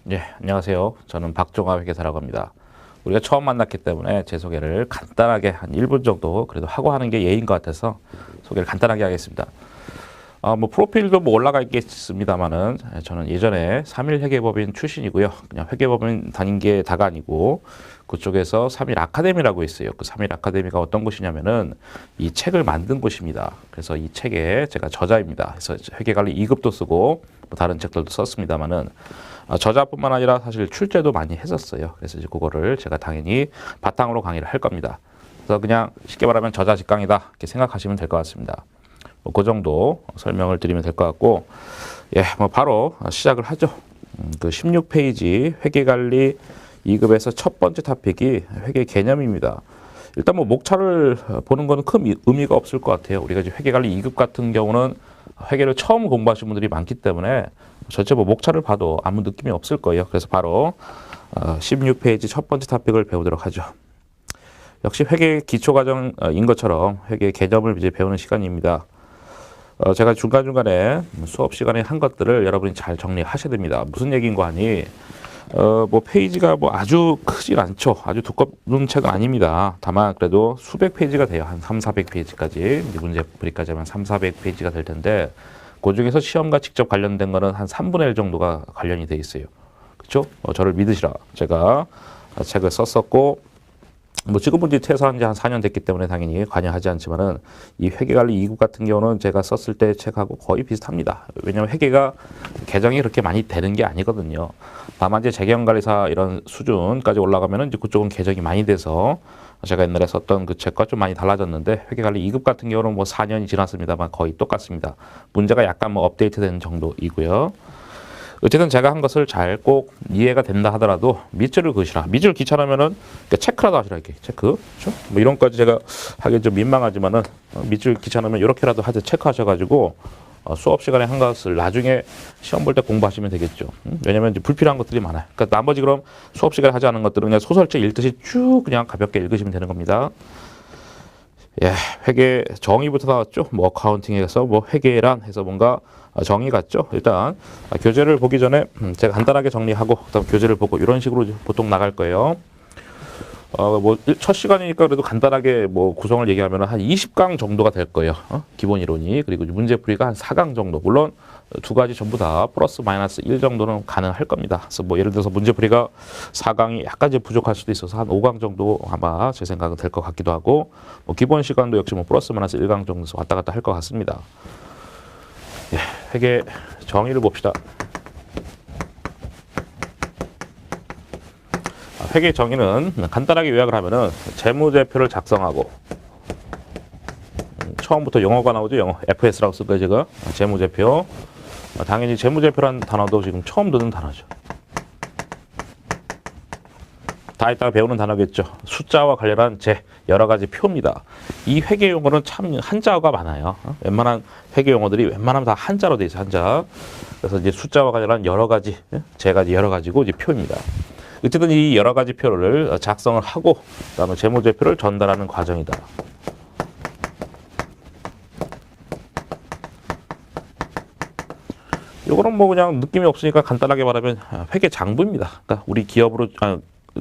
네, 안녕하세요. 저는 박종화 회계사라고 합니다. 우리가 처음 만났기 때문에 제 소개를 간단하게 한 1분 정도 그래도 하고 하는 게 예인 것 같아서 소개를 간단하게 하겠습니다. 프로필도 올라가 있겠습니다만은 저는 예전에 3일 회계법인 출신이고요. 그냥 회계법인 다닌 게 다가 아니고 그쪽에서 3일 아카데미라고 있어요. 그 3일 아카데미가 어떤 곳이냐면은 이 책을 만든 곳입니다. 그래서 이 책에 제가 저자입니다. 그래서 회계관리 2급도 쓰고 뭐 다른 책들도 썼습니다만은 저자뿐만 아니라 사실 출제도 많이 했었어요. 그래서 이제 그거를 제가 당연히 바탕으로 강의를 할 겁니다. 그래서 그냥 쉽게 말하면 저자 직강이다 이렇게 생각하시면 될 것 같습니다. 그 정도 설명을 드리면 될 것 같고, 바로 시작을 하죠. 그 16페이지 회계관리 2급에서 첫 번째 토픽이 회계 개념입니다. 일단 목차를 보는 것은 큰 의미가 없을 것 같아요. 우리가 이제 회계관리 2급 같은 경우는 회계를 처음 공부하신 분들이 많기 때문에 전체 목차를 봐도 아무 느낌이 없을 거예요. 그래서 바로 16페이지 첫 번째 토픽을 배우도록 하죠. 역시 회계 기초과정인 것처럼 회계 개념을 이제 배우는 시간입니다. 제가 중간중간에 수업 시간에 한 것들을 여러분이 잘 정리하셔야 됩니다. 무슨 얘기인고 하니, 페이지가 아주 크진 않죠. 아주 두꺼운 책은 아닙니다. 다만 그래도 수백 페이지가 돼요. 한 300~400페이지까지. 문제 풀이까지 하면 300~400페이지가 될 텐데, 그 중에서 시험과 직접 관련된 거는 한 3분의 1 정도가 관련이 돼 있어요. 그렇죠? 저를 믿으시라. 제가 책을 썼었고, 지금은 이제 퇴사한 지 한 4년 됐기 때문에 당연히 관여하지 않지만은 이 회계관리 2급 같은 경우는 제가 썼을 때 책하고 거의 비슷합니다. 왜냐하면 회계가 개정이 그렇게 많이 되는 게 아니거든요. 다만 이제 재경관리사 이런 수준까지 올라가면은 이제 그쪽은 개정이 많이 돼서 제가 옛날에 썼던 그 책과 좀 많이 달라졌는데 회계관리 2급 같은 경우는 4년이 지났습니다만 거의 똑같습니다. 문제가 약간 업데이트된 정도이고요. 어쨌든 제가 한 것을 잘 꼭 이해가 된다 하더라도 밑줄을 그으시라. 밑줄 귀찮으면은 체크라도 하시라. 이렇게 체크. 그렇죠? 이런 것까지 제가 하기 좀 민망하지만은 밑줄 귀찮으면 이렇게라도 하여 체크하셔가지고 수업 시간에 한 것을 나중에 시험 볼 때 공부하시면 되겠죠. 왜냐면 이제 불필요한 것들이 많아요. 그러니까 나머지 그럼 수업 시간에 하지 않은 것들은 그냥 소설책 읽듯이 쭉 그냥 가볍게 읽으시면 되는 겁니다. 회계 정의부터 나왔죠. 어카운팅에서 회계란 해서 뭔가 정의 같죠. 일단 교재를 보기 전에 제가 간단하게 정리하고 그다음 교재를 보고 이런 식으로 보통 나갈 거예요. 첫 시간이니까 그래도 간단하게 구성을 얘기하면 한 20강 정도가 될 거예요. 기본 이론이. 그리고 문제풀이가 한 4강 정도. 물론 두 가지 전부 다 플러스 마이너스 1 정도는 가능할 겁니다. 그래서 예를 들어서 문제풀이가 4강이 약간 이제 부족할 수도 있어서 한 5강 정도 아마 제 생각은 될 것 같기도 하고, 기본 시간도 역시 플러스 마이너스 1강 정도에서 왔다 갔다 할 것 같습니다. 회계 정의를 봅시다. 회계 정의는 간단하게 요약을 하면은 재무제표를 작성하고, 처음부터 영어가 나오죠. 영어 FS라고 쓸 거예요. 제가 재무제표. 당연히 재무제표라는 단어도 지금 처음 듣는 단어죠. 다 이따가 배우는 단어겠죠. 숫자와 관련한 여러 가지 표입니다. 이 회계 용어는 참 한자어가 많아요. 웬만한 회계 용어들이 웬만하면 다 한자로 돼 있어요. 한자. 그래서 이제 숫자와 관련한 여러 가지, 여러 가지고 이제 표입니다. 어쨌든 이 여러 가지 표를 작성을 하고 그다음에 재무제표를 전달하는 과정이다. 이거는 그냥 느낌이 없으니까 간단하게 말하면 회계 장부입니다. 그러니까 우리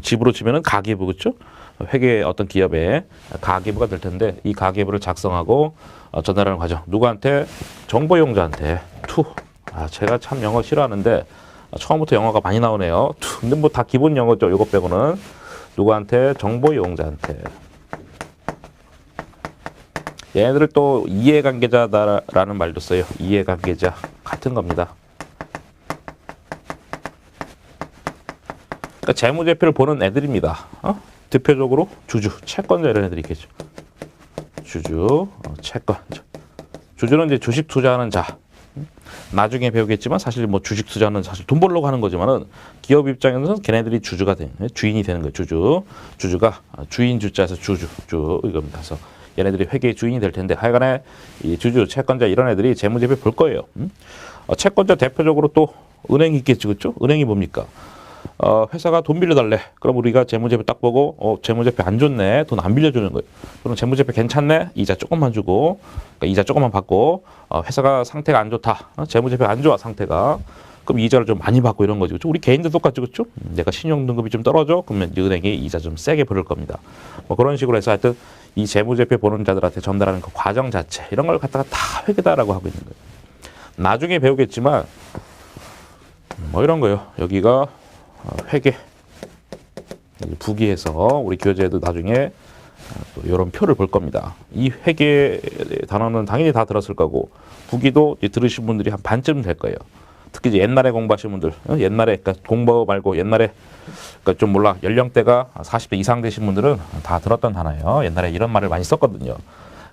집으로 치면은 가계부, 그렇죠? 회계 어떤 기업의 가계부가 될 텐데 이 가계부를 작성하고 전달하는 과정. 누구한테? 정보이용자한테. 제가 참 영어 싫어하는데 처음부터 영어가 많이 나오네요. 근데 다 기본 영어죠. 요거 빼고는. 누구한테? 정보이용자한테. 얘네들을 또 이해관계자다라는 말도 써요. 이해관계자. 같은 겁니다. 그러니까 재무제표를 보는 애들입니다. 대표적으로 주주, 채권자 이런 애들이 있겠죠. 주주, 채권. 주주는 이제 주식 투자하는 자. 나중에 배우겠지만 사실 주식 투자는 사실 돈 벌려고 하는 거지만은 기업 입장에서는 걔네들이 주주가 주인이 되는 거예요. 주주가 주인 주자에서 주 이겁니다. 그래서 얘네들이 회계의 주인이 될 텐데 하여간에 이 주주, 채권자 이런 애들이 재무제표 볼 거예요. 채권자 대표적으로 또 은행이 있겠죠. 그렇죠? 은행이 뭡니까? 회사가 돈 빌려달래. 그럼 우리가 재무제표 딱 보고 재무제표 안 좋네. 돈 안 빌려주는 거예요. 그럼 재무제표 괜찮네. 이자 조금만 주고, 그러니까 이자 조금만 받고, 회사가 상태가 안 좋다. 재무제표 안 좋아 상태가. 그럼 이자를 좀 많이 받고 이런 거죠. 그렇죠? 우리 개인도 똑같죠. 그렇죠? 내가 신용 등급이 좀 떨어져? 그러면 은행이 이자 좀 세게 부를 겁니다. 뭐 그런 식으로 해서 하여튼 이 재무제표 보는 자들한테 전달하는 그 과정 자체 이런 걸 갖다가 다 회계다라고 하고 있는 거예요. 나중에 배우겠지만 뭐 이런 거요. 여기가 회계 부기에서 우리 교재에도 나중에 또 이런 표를 볼 겁니다. 이 회계 단어는 당연히 다 들었을 거고 부기도 들으신 분들이 한 반쯤 될 거예요. 특히 이제 옛날에 공부하신 분들, 옛날에 그러니까 공부 말고 옛날에 그러니까 좀 몰라 연령대가 40대 이상 되신 분들은 다 들었던 단어예요. 옛날에 이런 말을 많이 썼거든요.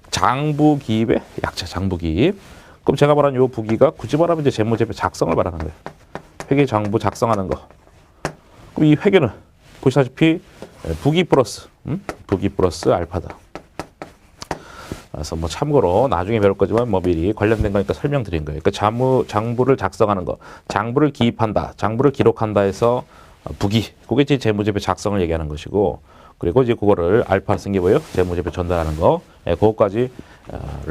장부기입의 약자 장부기입. 그럼 제가 말한 요 부기가 굳이 말하면 이제 재무제표 작성을 말하는 거예요. 회계 장부 작성하는 거. 그럼 이 회계는 보시다시피 부기 플러스 알파다. 그래서 뭐 참고로 나중에 배울 거지만 뭐 미리 관련된 거니까 설명드린 거예요. 그러니까 장부를 작성하는 거, 장부를 기입한다, 장부를 기록한다 해서 부기, 그게 이제 재무제표 작성을 얘기하는 것이고, 그리고 이제 그거를 알파 쓴 게 뭐예요? 재무제표 전달하는 거, 그거까지를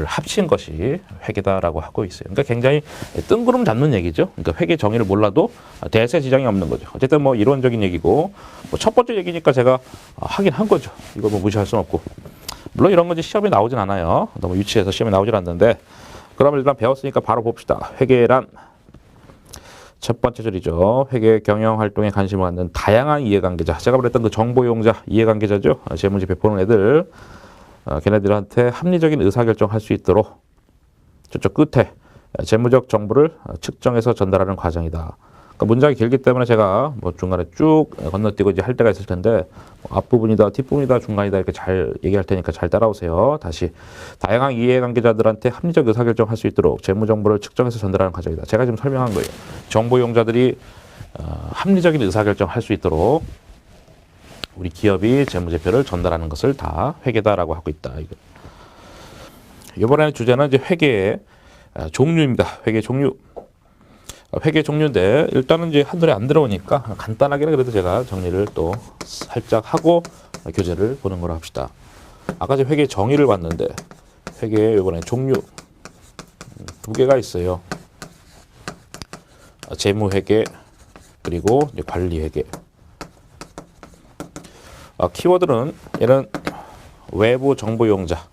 합친 것이 회계다라고 하고 있어요. 그러니까 굉장히 뜬구름 잡는 얘기죠. 그러니까 회계 정의를 몰라도 대세 지장이 없는 거죠. 어쨌든 뭐 이론적인 얘기고, 뭐 첫 번째 얘기니까 제가 하긴 한 거죠. 이거 뭐 무시할 수는 없고. 물론 이런 건지 시험에 나오진 않아요. 너무 유치해서 시험에 나오질 않는데, 그럼 일단 배웠으니까 바로 봅시다. 회계란 첫 번째 줄이죠. 회계 경영 활동에 관심을 갖는 다양한 이해관계자. 제가 말했던 그 정보용자 이해관계자죠. 재무제표 보는 애들, 걔네들한테 합리적인 의사결정할 수 있도록 저쪽 끝에 재무적 정보를 측정해서 전달하는 과정이다. 그러니까 문장이 길기 때문에 제가 뭐 중간에 쭉 건너뛰고 이제 할 때가 있을 텐데 앞부분이다, 뒷부분이다, 중간이다 이렇게 잘 얘기할 테니까 잘 따라오세요. 다시 다양한 이해관계자들한테 합리적 의사결정할 수 있도록 재무정보를 측정해서 전달하는 과정이다. 제가 지금 설명한 거예요. 정보용자들이 합리적인 의사결정할 수 있도록 우리 기업이 재무제표를 전달하는 것을 다 회계다라고 하고 있다. 이번에는 주제는 이제 회계의 종류입니다. 회계 종류. 회계 종류인데 일단은 이제 한눈에 안 들어오니까 간단하게 그래도 제가 정리를 또 살짝 하고 교재를 보는 걸로 합시다. 아까 이제 회계 정의를 봤는데 회계의 이번에 종류 두 개가 있어요. 재무회계 그리고 이제 관리회계. 키워드는 얘는 외부 정보용자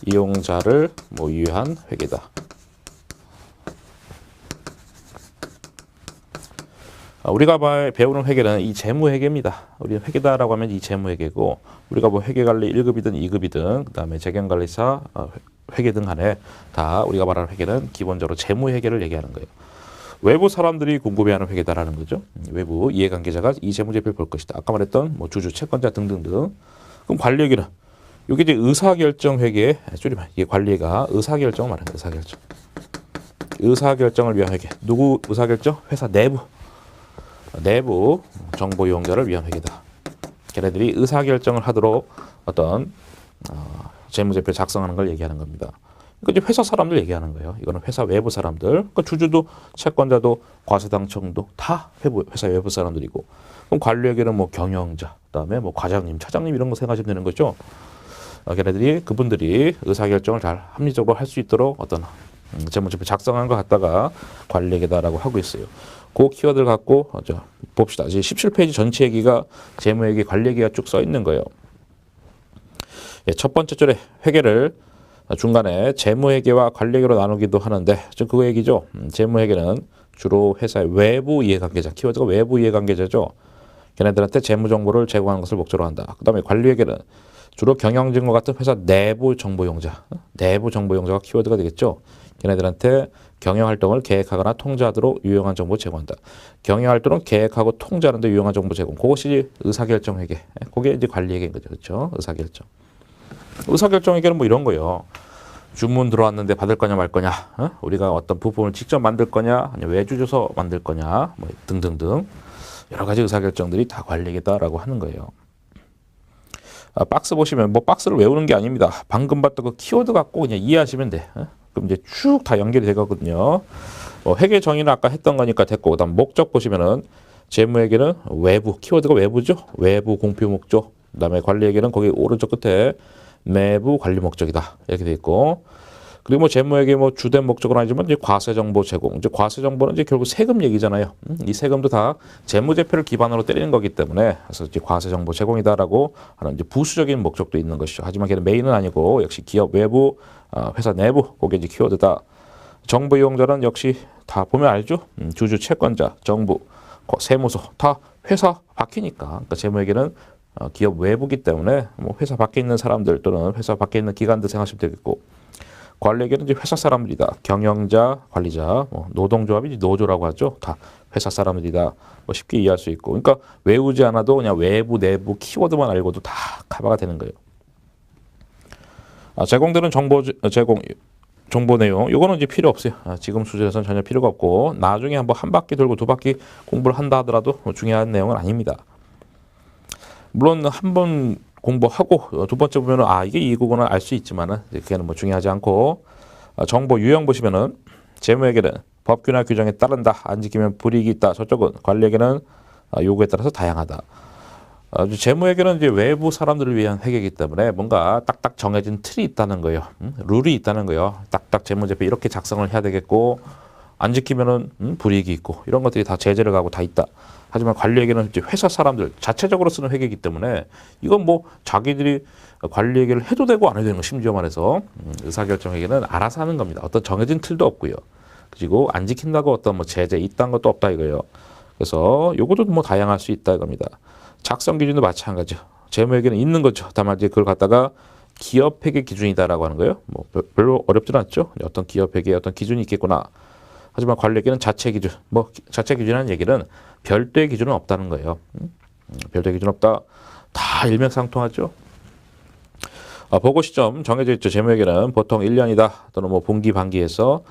이용자를 위한 회계다. 우리가 배우는 회계는 이 재무회계입니다. 우리는 회계다라고 하면 이 재무회계고 우리가 뭐 회계관리 1급이든 2급이든 그 다음에 재경관리사 회계 등 간에 다 우리가 말하는 회계는 기본적으로 재무회계를 얘기하는 거예요. 외부 사람들이 궁금해하는 회계다라는 거죠. 외부 이해관계자가 이 재무제표를 볼 것이다. 아까 말했던 뭐 주주, 채권자 등등등. 그럼 관리회계는 이게 이제 의사결정 회계 줄이면 이게 관리가 의사결정을 말하는 거예요. 의사결정. 의사결정을 위한 회계. 누구 의사결정? 회사 내부 정보 이용자를 위한 회계다. 걔네들이 의사결정을 하도록 어떤 재무제표 작성하는 걸 얘기하는 겁니다. 그러니까 이제 회사 사람들 얘기하는 거예요. 이거는 회사 외부 사람들. 그러니까 주주도 채권자도 과세당청도 다 회사 외부 사람들이고. 그럼 관리회계는 뭐 경영자, 그다음에 뭐 과장님, 차장님 이런 거 생각하시면 되는 거죠. 걔네들이 그분들이 의사결정을 잘 합리적으로 할 수 있도록 어떤 재무제표 작성한 거 갖다가 관리회계다라고 하고 있어요. 그 키워드를 갖고 봅시다. 이제 17페이지 전체 얘기가 재무회계, 관리회계가 쭉 써 있는 거예요. 첫 번째 줄에 회계를 중간에 재무회계와 관리회계로 나누기도 하는데 좀 그거 얘기죠. 재무회계는 주로 회사의 외부 이해관계자, 키워드가 외부 이해관계자죠. 걔네들한테 재무정보를 제공하는 것을 목적으로 한다. 그 다음에 관리회계는 주로 경영진과 같은 회사 내부 정보용자, 내부 정보용자가 키워드가 되겠죠. 걔네들한테 경영활동을 계획하거나 통제하도록 유용한 정보 제공한다. 경영활동은 계획하고 통제하는 데 유용한 정보 제공. 그것이 의사결정 회계. 그게 이제 관리회계인 거죠. 그렇죠? 의사결정. 의사결정 회계는 뭐 이런 거예요. 주문 들어왔는데 받을 거냐 말 거냐, 우리가 어떤 부품을 직접 만들 거냐, 아니면 외주 줘서 만들 거냐, 뭐 등등등 여러 가지 의사결정들이 다 관리회계다라고 하는 거예요. 박스 보시면 뭐 박스를 외우는 게 아닙니다. 방금 봤던 그 키워드 갖고 그냥 이해하시면 돼. 그럼 이제 쭉 다 연결이 되거든요. 회계 정의는 아까 했던 거니까 됐고, 그다음 목적 보시면은 재무회계는 외부, 키워드가 외부죠. 외부 공표 목적. 그다음에 관리회계는 거기 오른쪽 끝에 내부 관리 목적이다. 이렇게 돼 있고, 그리고 뭐 재무회계 뭐 주된 목적은 아니지만 이제 과세 정보 제공. 이제 과세 정보는 이제 결국 세금 얘기잖아요. 이 세금도 다 재무제표를 기반으로 때리는 거기 때문에 그래서 이제 과세 정보 제공이다라고 하는 이제 부수적인 목적도 있는 것이죠. 하지만 걔는 메인은 아니고 역시 기업 외부, 회사 내부 그게 이제 키워드다. 정부 이용자는 역시 다 보면 알죠. 주주, 채권자, 정부, 세무서 다 회사 밖이니까. 그러니까 재무회계는 기업 외부기 때문에 뭐 회사 밖에 있는 사람들 또는 회사 밖에 있는 기관들 생각하시면 되겠고. 관리계는 이제 회사 사람들이다. 경영자, 관리자, 뭐 노동조합이 노조라고 하죠. 다 회사 사람들이다. 뭐 쉽게 이해할 수 있고. 그러니까 외우지 않아도 그냥 외부, 내부 키워드만 알고도 다 커버가 되는 거예요. 제공되는 정보 내용, 이거는 이제 필요 없어요. 지금 수준에서는 전혀 필요가 없고 나중에 한번 한 바퀴 돌고 두 바퀴 공부를 한다 하더라도 중요한 내용은 아닙니다. 물론 한번 공부하고 두 번째 보면은 이게 이거구나 알 수 있지만은 그게는 뭐 중요하지 않고 정보 유형 보시면은 재무회계는 법규나 규정에 따른다. 안 지키면 불이익이 있다. 저쪽은 관리회계는 요구에 따라서 다양하다. 재무회계는 이제 외부 사람들을 위한 회계이기 때문에 뭔가 딱딱 정해진 틀이 있다는 거예요. 룰이 있다는 거예요. 딱딱 재무제표 이렇게 작성을 해야 되겠고 안 지키면은 불이익이 있고 이런 것들이 다 제재를 가고 다 있다. 하지만 관리회계는 이제 회사 사람들 자체적으로 쓰는 회계이기 때문에 이건 뭐 자기들이 관리회계를 해도 되고 안 해도 되는 거 심지어 말해서 의사결정회계는 알아서 하는 겁니다. 어떤 정해진 틀도 없고요. 그리고 안 지킨다고 어떤 뭐 제재 이딴 것도 없다 이거예요. 그래서 요것도 뭐 다양할 수 있다 이겁니다. 작성 기준도 마찬가지죠. 재무회계는 있는 거죠. 다만 이제 그걸 갖다가 기업회계 기준이다라고 하는 거예요. 뭐 별로 어렵지는 않죠. 어떤 기업회계에 어떤 기준이 있겠구나. 하지만 관리회계는 자체 기준. 뭐 자체 기준이라는 얘기는 별도의 기준은 없다는 거예요. 별도의 기준 없다. 다 일맥상통하죠. 보고 시점 정해져 있죠. 재무회계는 보통 1년이다. 또는 뭐 분기, 반기에서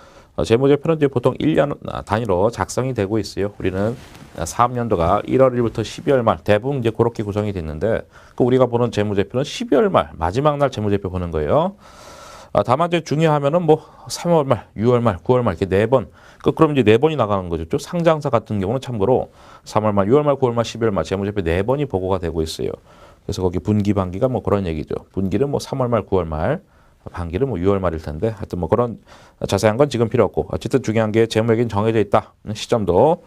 재무제표는 이제 보통 1년 단위로 작성이 되고 있어요. 우리는 3년도가 1월 1일부터 12월 말 대부분 이제 그렇게 구성이 됐는데 그 우리가 보는 재무제표는 12월 말 마지막 날 재무제표 보는 거예요. 다만 이제 중요하면은 뭐 3월 말, 6월 말, 9월 말 이렇게 네 번. 그럼 이제 네 번이 나가는 거죠. 상장사 같은 경우는 참고로 3월 말, 6월 말, 9월 말, 12월 말 재무제표 네 번이 보고가 되고 있어요. 그래서 거기 분기, 반기가 뭐 그런 얘기죠. 분기는 뭐 3월 말, 9월 말, 반기는 뭐 6월 말일 텐데 하여튼 뭐 그런 자세한 건 지금 필요 없고 어쨌든 중요한 게 재무회계는 정해져 있다. 시점도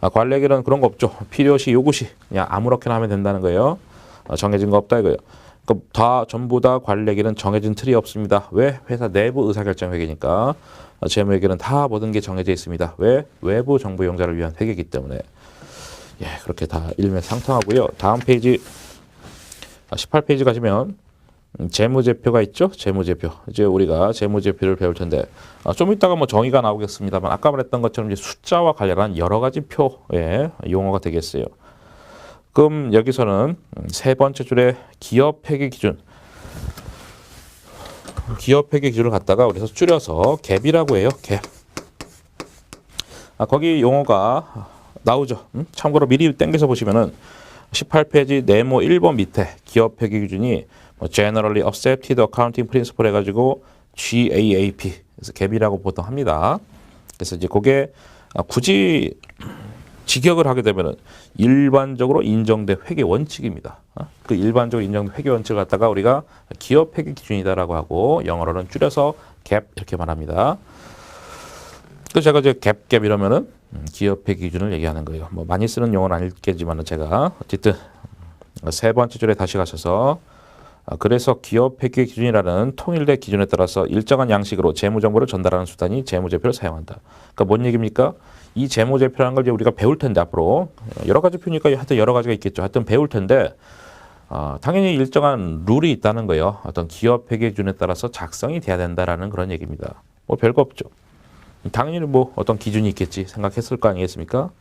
관리회계는 그런 거 없죠. 필요시, 요구시 그냥 아무렇게나 하면 된다는 거예요. 정해진 거 없다 이거예요. 다 전부 다 관리회계는 정해진 틀이 없습니다. 왜? 회사 내부 의사결정 회계니까. 재무회계는 다 모든 게 정해져 있습니다. 왜? 외부 정부 이용자를 위한 회계이기 때문에. 예, 그렇게 다 일맥상통하고요. 다음 페이지 18페이지 가시면 재무제표가 있죠. 재무제표. 이제 우리가 재무제표를 배울 텐데 좀 이따가 뭐 정의가 나오겠습니다만 아까 말했던 것처럼 이제 숫자와 관련한 여러 가지 표의 용어가 되겠어요. 그럼 여기서는 세 번째 줄에 기업회계 기준. 기업회계 기준을 갖다가 우리서 줄여서 갭이라고 해요. 갭. 거기 용어가 나오죠. 참고로 미리 땡겨서 보시면은 18페이지 네모 1번 밑에 기업회계 기준이 Generally Accepted Accounting Principle 해가지고 GAAP. 그래서 갭이라고 보통 합니다. 그래서 이제 그게 굳이 직역을 하게 되면은 일반적으로 인정된 회계 원칙입니다. 그 일반적으로 인정된 회계 원칙을 갖다가 우리가 기업 회계 기준이다라고 하고 영어로는 줄여서 갭 이렇게 말합니다. 그래서 제가 이제 갭 이러면은 기업 회계 기준을 얘기하는 거예요. 뭐 많이 쓰는 용어는 아니겠지만은 제가 어쨌든 세 번째 줄에 다시 가셔서 그래서 기업 회계 기준이라는 통일된 기준에 따라서 일정한 양식으로 재무정보를 전달하는 수단이 재무제표를 사용한다. 그러니까 뭔 얘기입니까? 이 재무제표라는 걸 이제 우리가 배울 텐데 앞으로 여러 가지 표니까 하여튼 여러 가지가 있겠죠. 하여튼 배울 텐데 당연히 일정한 룰이 있다는 거예요. 어떤 기업 회계 기준에 따라서 작성이 돼야 된다라는 그런 얘기입니다. 뭐 별거 없죠. 당연히 뭐 어떤 기준이 있겠지 생각했을 거 아니겠습니까?